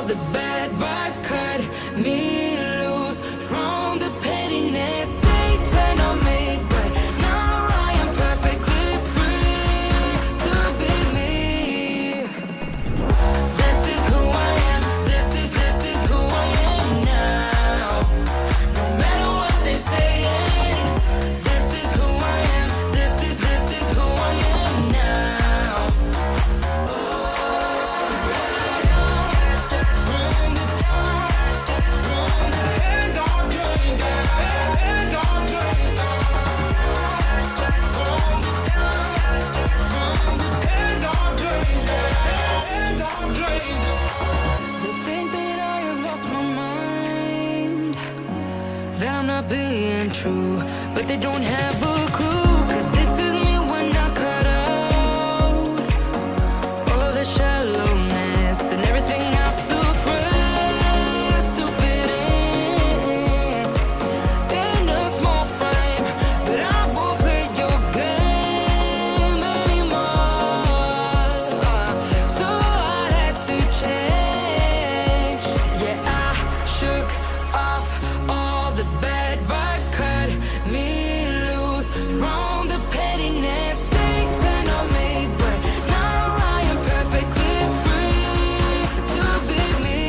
the bad vibes cut me loose from the pettiness they turn on me, but now I am perfectly free to be me. This is who I am, this is who I am now. No matter what they say, this is who I am, this is who I am now. They think that I have lost my mind, that I'm not being true, but they don't have a clue, 'cause this is me when I cut out all the shallowness and everything I suppress to fit in a small frame, but I won't play your game anymore. So I had to change. Yeah, I shook off all the bad vibes, cut me loose from the pettiness they turn on me, but now I am perfectly free to be me.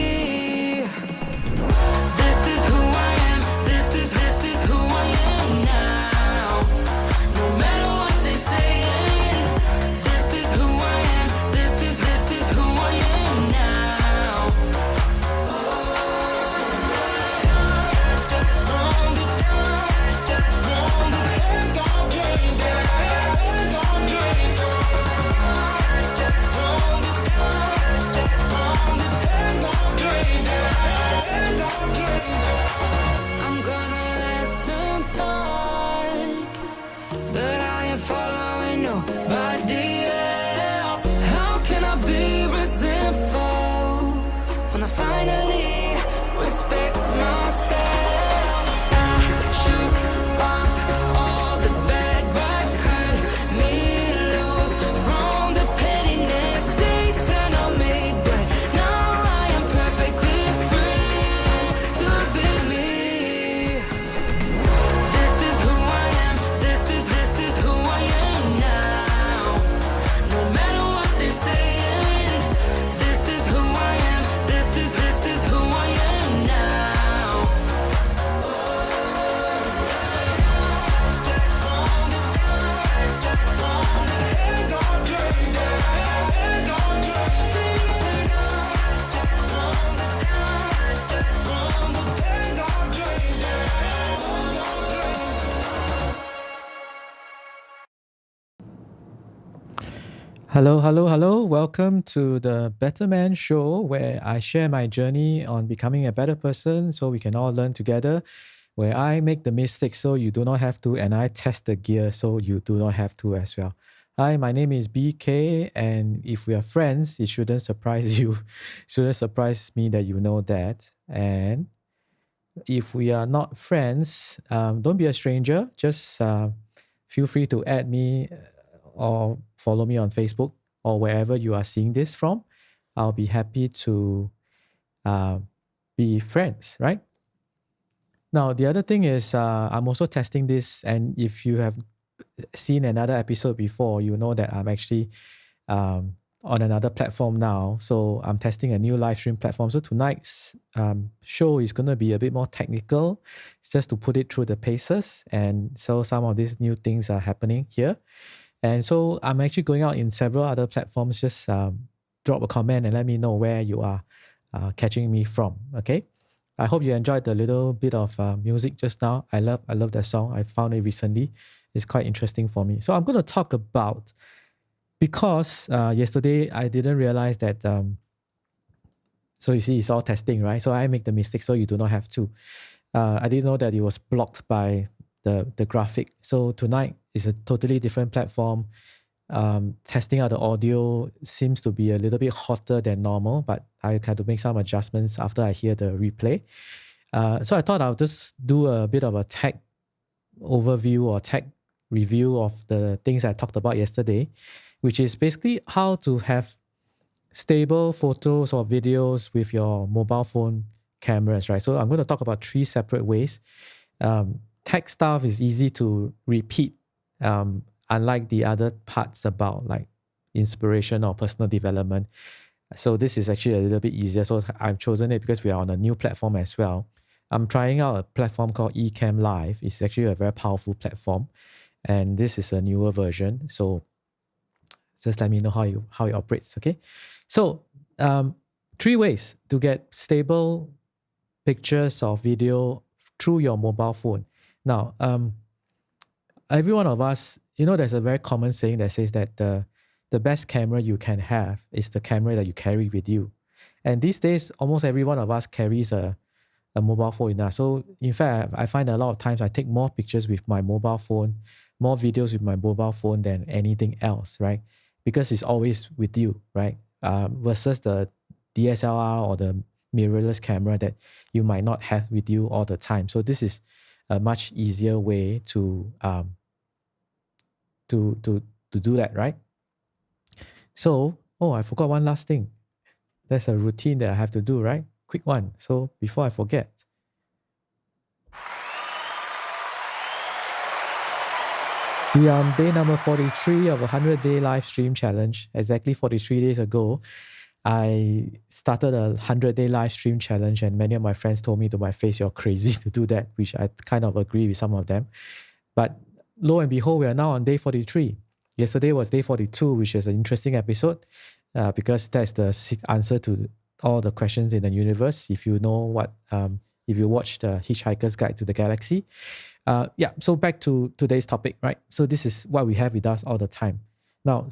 This is who I am, this is who I am now. No matter what they say, this is who I am, this is who I am now. I'm gonna let them talk, but I ain't following nobody else. How can I be resentful when I finally respect myself? I shook off all the bad vibes, cut me loose from the pettiness they turn on me, but now I am perfectly free to be me. This is who I am, this is who I am now. No matter what they say, this is who I am, this is who I am now. Hello, hello, hello. Welcome to the Better Man Show, where I share my journey on becoming a better person so we can all learn together, where I make the mistakes so you do not have to, and I test the gear so you do not have to as well. Hi, my name is BK, and if we are friends, it shouldn't surprise you. It shouldn't surprise me that you know that. And if we are not friends, don't be a stranger. Just feel free to add me or follow me on Facebook or wherever you are seeing this from. I'll be happy to be friends, right? Now, the other thing is I'm also testing this, and if you have seen another episode before, you know that I'm actually on another platform now. So I'm testing a new live stream platform. So tonight's show is going to be a bit more technical. It's just to put it through the paces. And so some of these new things are happening here. And so I'm actually going out in several other platforms. Just drop a comment and let me know where you are catching me from. Okay. I hope you enjoyed the little bit of music just now. I love that song. I found it recently. It's quite interesting for me. So I'm going to talk about, because yesterday I didn't realize that, so you see, it's all testing, right? So I make the mistake so you do not have to. I didn't know that it was blocked by the graphic. So tonight is a totally different platform. Testing out the audio seems to be a little bit hotter than normal, but I had to make some adjustments after I hear the replay. So I thought I'll just do a bit of a tech overview or tech review of the things I talked about yesterday, which is basically how to have stable photos or videos with your mobile phone cameras, right? So I'm going to talk about 3 separate ways. Tech stuff is easy to repeat, unlike the other parts about like inspiration or personal development. So this is actually a little bit easier. So I've chosen it because we are on a new platform as well. I'm trying out a platform called Ecamm Live. It's actually a very powerful platform, and this is a newer version. So just let me know how it operates. Okay, so 3 ways to get stable pictures or video through your mobile phone. Now, every one of us, there's a very common saying that says that the best camera you can have is the camera that you carry with you. And these days, almost every one of us carries a mobile phone in us. So in fact, I find a lot of times I take more pictures with my mobile phone, more videos with my mobile phone than anything else, right? Because it's always with you, right? Versus the DSLR or the mirrorless camera that you might not have with you all the time. So this is a much easier way to do that, right? So, I forgot one last thing. There's a routine that I have to do, right? Quick one. So before I forget, we are on day number 43 of a 100-day live stream challenge. Exactly 43 days ago, I started a 100-day live stream challenge, and many of my friends told me to my face, "You're crazy to do that," which I kind of agree with some of them. But lo and behold, we are now on day 43. Yesterday was day 42, which is an interesting episode because that's the answer to all the questions in the universe. If you know if you watch the Hitchhiker's Guide to the Galaxy. So back to today's topic, right? So this is what we have with us all the time. Now,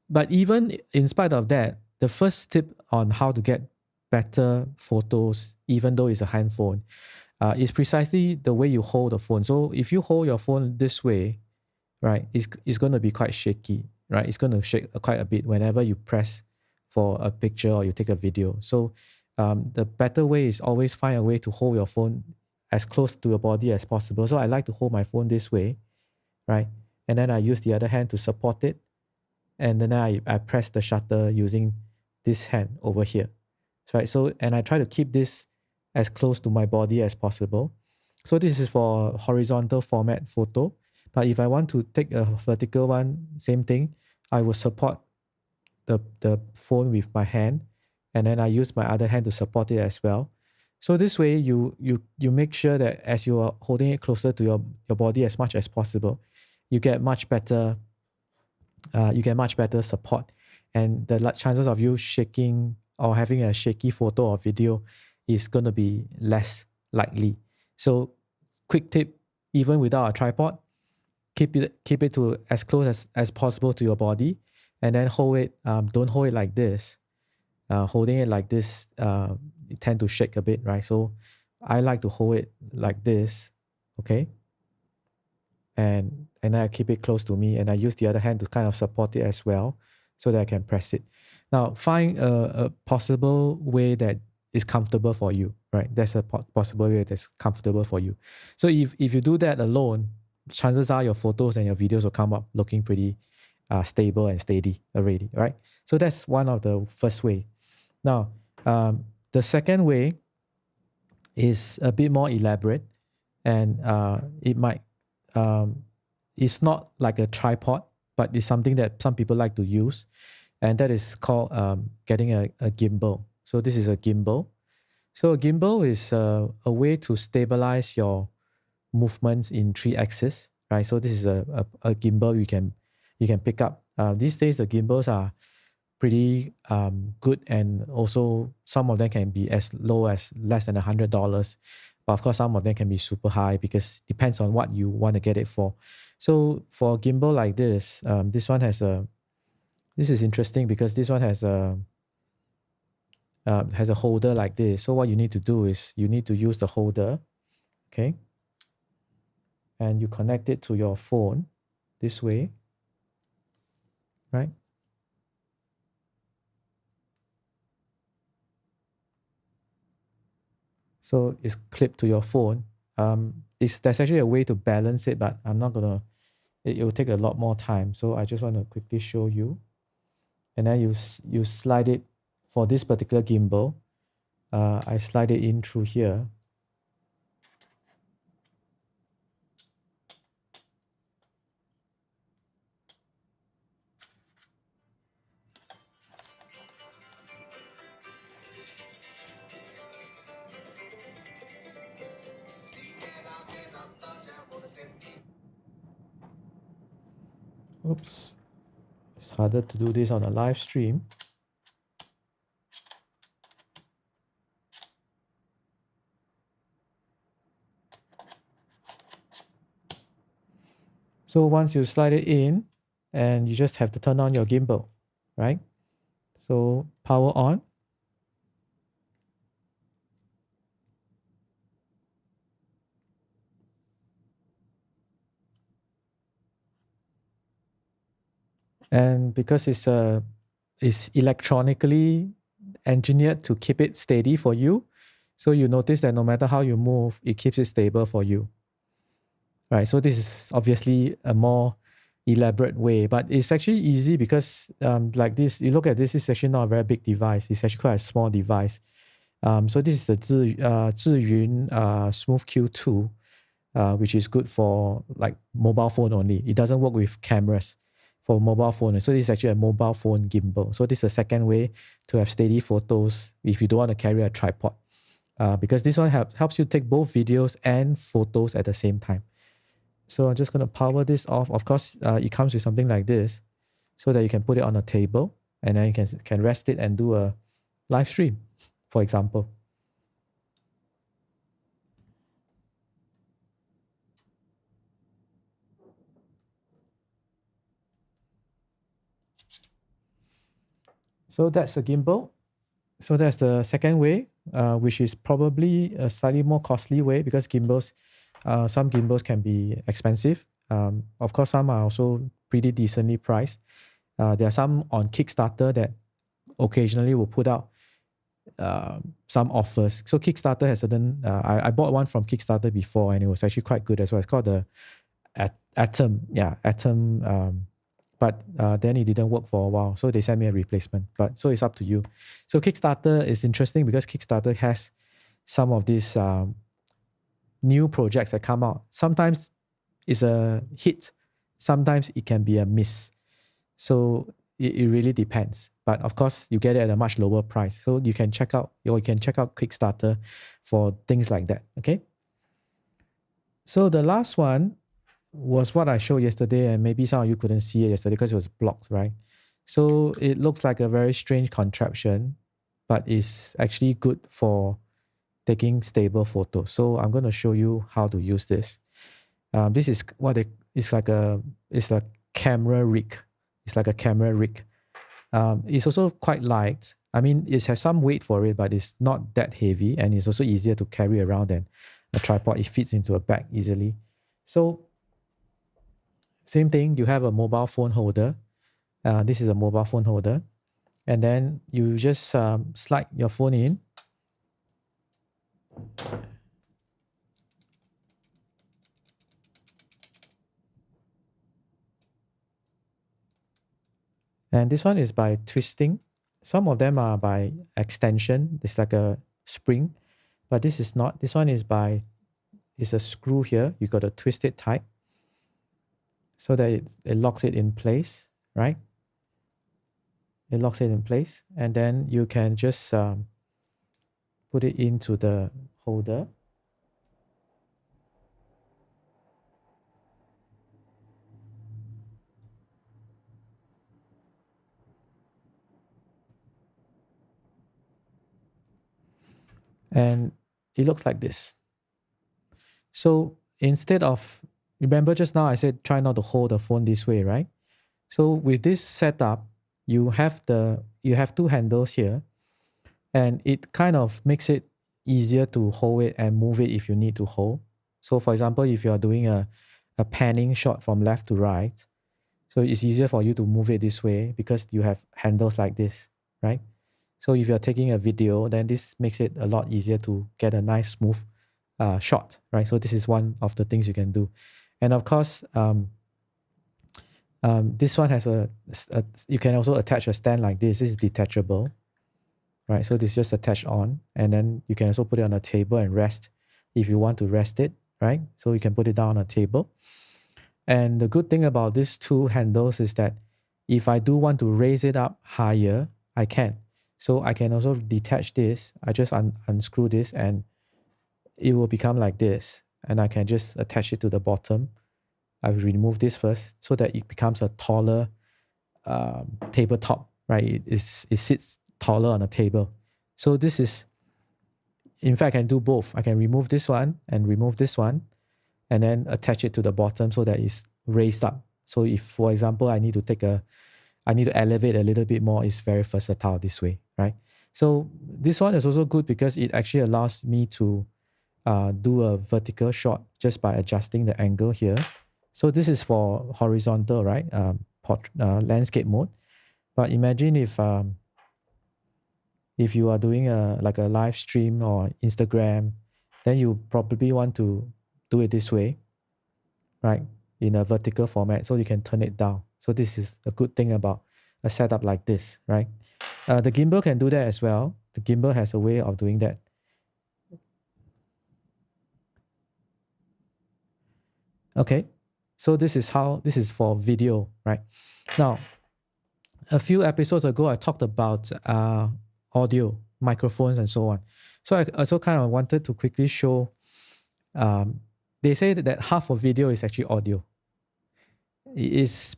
but even in spite of that, the first tip on how to get better photos, even though it's a handphone, is precisely the way you hold the phone. So if you hold your phone this way, right, it's going to be quite shaky, right? It's going to shake quite a bit whenever you press for a picture or you take a video. So the better way is always find a way to hold your phone as close to your body as possible. So I like to hold my phone this way, right? And then I use the other hand to support it. And then I press the shutter using this hand over here, right? So, and I try to keep this as close to my body as possible. So this is for horizontal format photo. But if I want to take a vertical one, same thing, I will support the phone with my hand, and then I use my other hand to support it as well. So this way, you make sure that as you are holding it closer to your body as much as possible, you get much better support, and the chances of you shaking or having a shaky photo or video is going to be less likely. So quick tip, even without a tripod, keep it to as close as possible to your body, and then hold it. Don't hold it like this. Holding it like this, it tend to shake a bit, right? So I like to hold it like this, okay? And then I keep it close to me, and I use the other hand to kind of support it as well, so that I can press it. Now, find a possible way that is comfortable for you, right? That's a possible way that's comfortable for you. So if you do that alone, chances are your photos and your videos will come up looking pretty stable and steady already, right? So that's one of the first way. Now, the second way is a bit more elaborate, and it might it's not like a tripod, but it's something that some people like to use, and that is called getting a gimbal. So this is a gimbal. So a gimbal is a way to stabilize your movements in 3 axes, right? So this is a gimbal you can pick up. These days the gimbals are pretty good, and also some of them can be as low as less than $100. But of course, some of them can be super high because it depends on what you want to get it for. So for a gimbal like this, this one has this is interesting because this one has a holder like this. So what you need to do is you need to use the holder, okay? And you connect it to your phone this way, right? So it's clipped to your phone. There's actually a way to balance it, but I'm not gonna. It will take a lot more time. So I just want to quickly show you. and then you slide it for this particular gimbal. I slide it in through here. Oops, it's harder to do this on a live stream. So once you slide it in, and you just have to turn on your gimbal, right? So power on. And because it's electronically engineered to keep it steady for you, so you notice that no matter how you move, it keeps it stable for you. Right. So this is obviously a more elaborate way, but it's actually easy because like this, you look at this, it's actually not a very big device. It's actually quite a small device. So this is the Zhiyun Smooth Q2, which is good for like mobile phone only. It doesn't work with cameras for mobile phone. So this is actually a mobile phone gimbal. So this is a second way to have steady photos if you don't want to carry a tripod, because this one helps you take both videos and photos at the same time. So I'm just going to power this off. Of course, it comes with something like this so that you can put it on a table and then you can rest it and do a live stream, for example. So that's a gimbal. So that's the second way, which is probably a slightly more costly way because gimbals, some gimbals can be expensive. Of course, some are also pretty decently priced. There are some on Kickstarter that occasionally will put out some offers. So Kickstarter has certain. I bought one from Kickstarter before, and it was actually quite good as well. It's called the Atom. Yeah, Atom. But then it didn't work for a while, so they sent me a replacement. But so it's up to you. So Kickstarter is interesting because Kickstarter has some of these new projects that come out. Sometimes it's a hit, sometimes it can be a miss. So it really depends. But of course, you get it at a much lower price. So you can check out Kickstarter for things like that. Okay. So the last one was what I showed yesterday, and maybe some of you couldn't see it yesterday because it was blocked, right? So it looks like a very strange contraption, but it's actually good for taking stable photos. So I'm going to show you how to use this. This is it's a camera rig. It's like a camera rig. It's also quite light. I mean, it has some weight for it, but it's not that heavy, and it's also easier to carry around than a tripod. It fits into a bag easily. So same thing, you have a mobile phone holder. This is a mobile phone holder. And then you just slide your phone in. And this one is by twisting. Some of them are by extension. It's like a spring, but this is not. This one is it's a screw here. You got to twist it tight so that it locks it in place, right? It locks it in place, and then you can just put it into the holder. And it looks like this. So instead of, remember just now I said try not to hold the phone this way, right? So with this setup, you have two handles here, and it kind of makes it easier to hold it and move it if you need to hold. So for example, if you are doing a panning shot from left to right, so it's easier for you to move it this way because you have handles like this, right? So if you're taking a video, then this makes it a lot easier to get a nice smooth shot, right? So this is one of the things you can do. And of course, This one has you can also attach a stand like this. This is detachable, right? So this just attach on, and then you can also put it on a table and rest if you want to rest it, right? So you can put it down on a table. And the good thing about these two handles is that if I do want to raise it up higher, I can. So I can also detach this. I just unscrew this and it will become like this. And I can just attach it to the bottom. I will remove this first so that it becomes a taller tabletop, right? It sits taller on a table. So this is, in fact, I can do both. I can remove this one and remove this one and then attach it to the bottom so that it's raised up. So if, for example, I need to elevate a little bit more, it's very versatile this way, right? So this one is also good because it actually allows me to do a vertical shot just by adjusting the angle here. So this is for horizontal, right? Landscape mode. But imagine if you are doing like a live stream or Instagram, then you probably want to do it this way, right? In a vertical format, so you can turn it down. So this is a good thing about a setup like this, right? The gimbal can do that as well. The gimbal has a way of doing that. Okay, so this is for video, right? Now, a few episodes ago, I talked about audio, microphones, and so on. So I also kind of wanted to quickly show. They say that half of video is actually audio.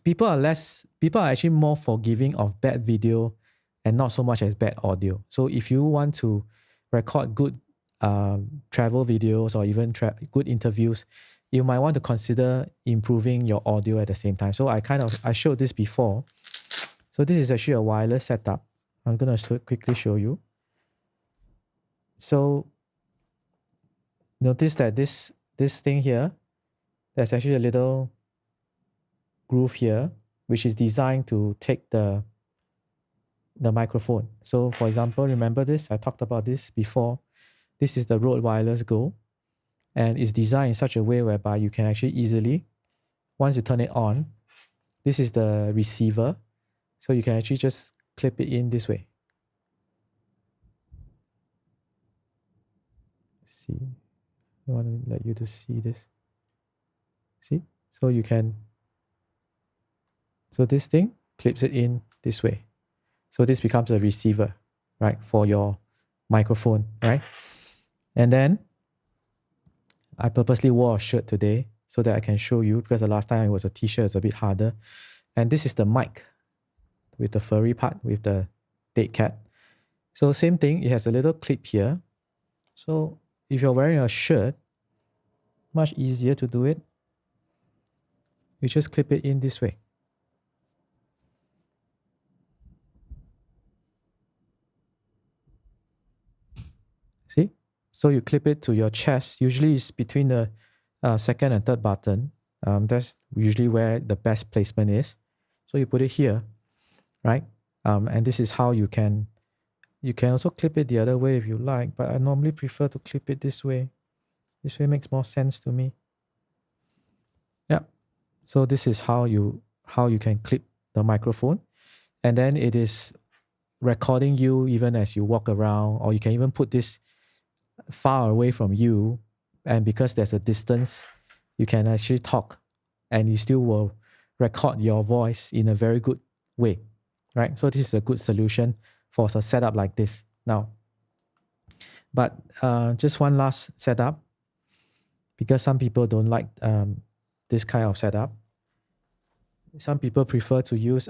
People are actually more forgiving of bad video and not so much as bad audio. So if you want to record good travel videos or even good interviews, you might want to consider improving your audio at the same time. So I showed this before. So this is actually a wireless setup. I'm going to quickly show you. So notice that this thing here, there's actually a little groove here, which is designed to take the microphone. So for example, remember this? I talked about this before. This is the Rode Wireless Go. And it's designed in such a way whereby you can actually easily, once you turn it on, this is the receiver. So you can actually just clip it in this way. See, I want to let you to see this. See? So you can, so this thing clips it in this way. So this becomes a receiver, right, for your microphone, right? And then I purposely wore a shirt today so that I can show you, because the last time it was a t-shirt, it's a bit harder. And this is the mic with the furry part, with the dead cat. So same thing, it has a little clip here. So if you're wearing a shirt, much easier to do it. You just clip it in this way. See? So you clip it to your chest. Usually it's between the second and third button. That's usually where the best placement is. So you put it here, right? And this is how you can also clip it the other way if you like, but I normally prefer to clip it this way. This way makes more sense to me. Yeah. So this is how you can clip the microphone, and then it is recording you even as you walk around, or you can even put this far away from you, and because there's a distance, you can actually talk and you still will record your voice in a very good way, right? So this is a good solution for a setup like this now. But just one last setup, because some people don't like this kind of setup. Some people prefer to use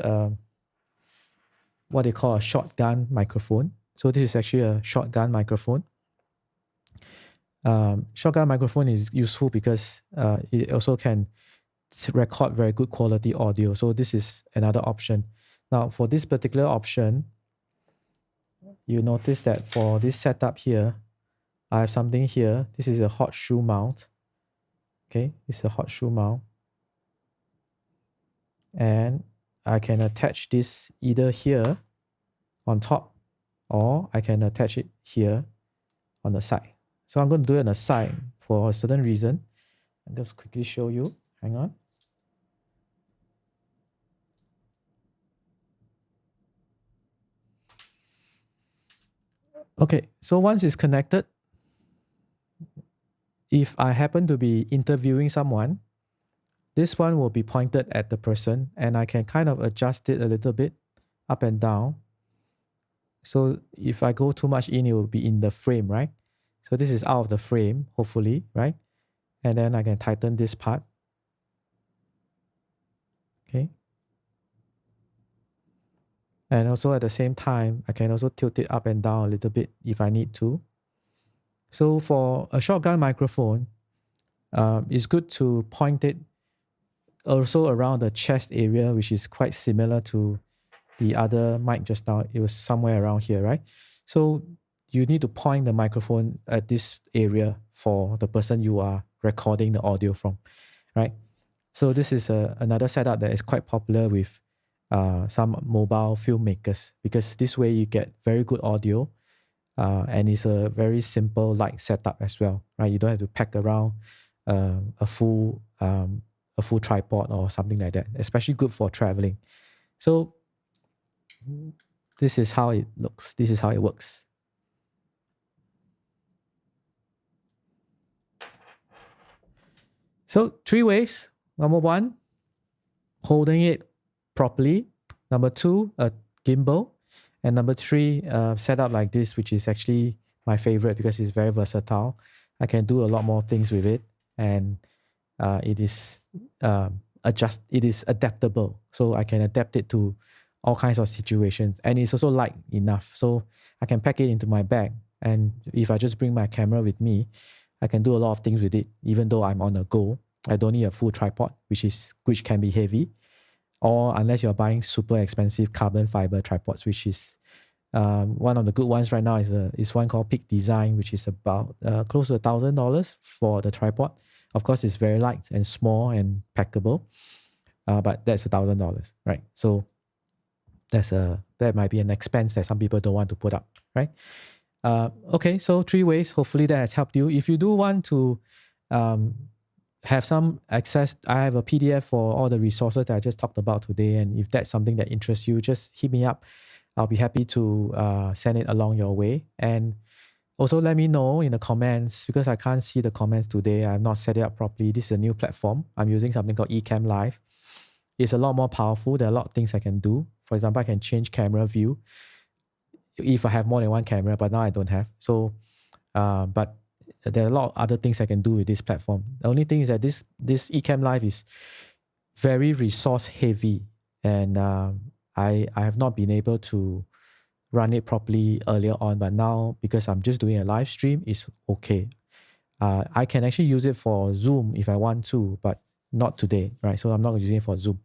what they call a shotgun microphone. So this is actually a shotgun microphone. Shotgun microphone is useful because it also can record very good quality audio. So this is another option. Now for this particular option, you notice that for this setup here, I have something here. This is a hot shoe mount. Okay, this is a hot shoe mount. And I can attach this either here on top, or I can attach it here on the side. So I'm going to do it on the side for a certain reason. I'll just quickly show you. Hang on. Okay, so once it's connected, if I happen to be interviewing someone, this one will be pointed at the person and I can kind of adjust it a little bit up and down. So if I go too much in, it will be in the frame, right? So this is out of the frame, hopefully, right? And then I can tighten this part. Okay. And also at the same time, I can also tilt it up and down a little bit if I need to. So for a shotgun microphone, it's good to point it also around the chest area, which is quite similar to the other mic just now. It was somewhere around here, right? So you need to point the microphone at this area for the person you are recording the audio from, right? So this is another setup that is quite popular with some mobile filmmakers, because this way you get very good audio, and it's a very simple light setup as well, right? You don't have to pack around a full tripod or something like that. Especially good for traveling. So this is how it looks. This is how it works. So 3 ways. Number 1, holding it properly. Number 2, a gimbal. And number 3, setup like this, which is actually my favorite because it's very versatile. I can do a lot more things with it, and it is adaptable. So I can adapt it to all kinds of situations, and it's also light enough, so I can pack it into my bag. And if I just bring my camera with me, I can do a lot of things with it, even though I'm on the go. I don't need a full tripod, which can be heavy, or unless you're buying super expensive carbon fiber tripods, which is one of the good ones right now is one called Peak Design, which is about close to $1,000 for the tripod. Of course, it's very light and small and packable, but that's $1,000, right? So that might be an expense that some people don't want to put up, right? Okay, so 3 ways. Hopefully that has helped you. If you do want to have some access, I have a PDF for all the resources that I just talked about today. And if that's something that interests you, just hit me up. I'll be happy to send it along your way. And also let me know in the comments, because I can't see the comments today. I've not set it up properly. This is a new platform. I'm using something called Ecamm Live. It's a lot more powerful. There are a lot of things I can do. For example, I can change camera view if I have more than one camera, but now I don't have. So, but there are a lot of other things I can do with this platform. The only thing is that this Ecamm Live is very resource heavy, and I have not been able to run it properly earlier on, but now because I'm just doing a live stream, it's okay. I can actually use it for Zoom if I want to, but not today, right? So I'm not using it for Zoom.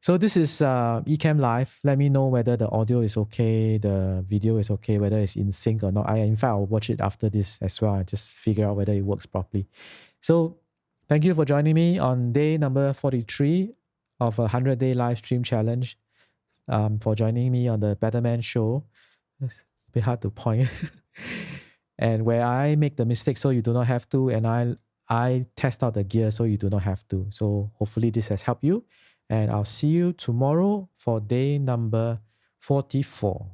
So this is Ecamm Live. Let me know whether the audio is okay, the video is okay, whether it's in sync or not. In fact, I'll watch it after this as well. I just figure out whether it works properly. So thank you for joining me on day number 43 of a 100-day live stream challenge. For joining me on the Better Man Show. It's a bit hard to point. And where I make the mistake so you do not have to, and I test out the gear so you do not have to. So hopefully this has helped you. And I'll see you tomorrow for day number 44.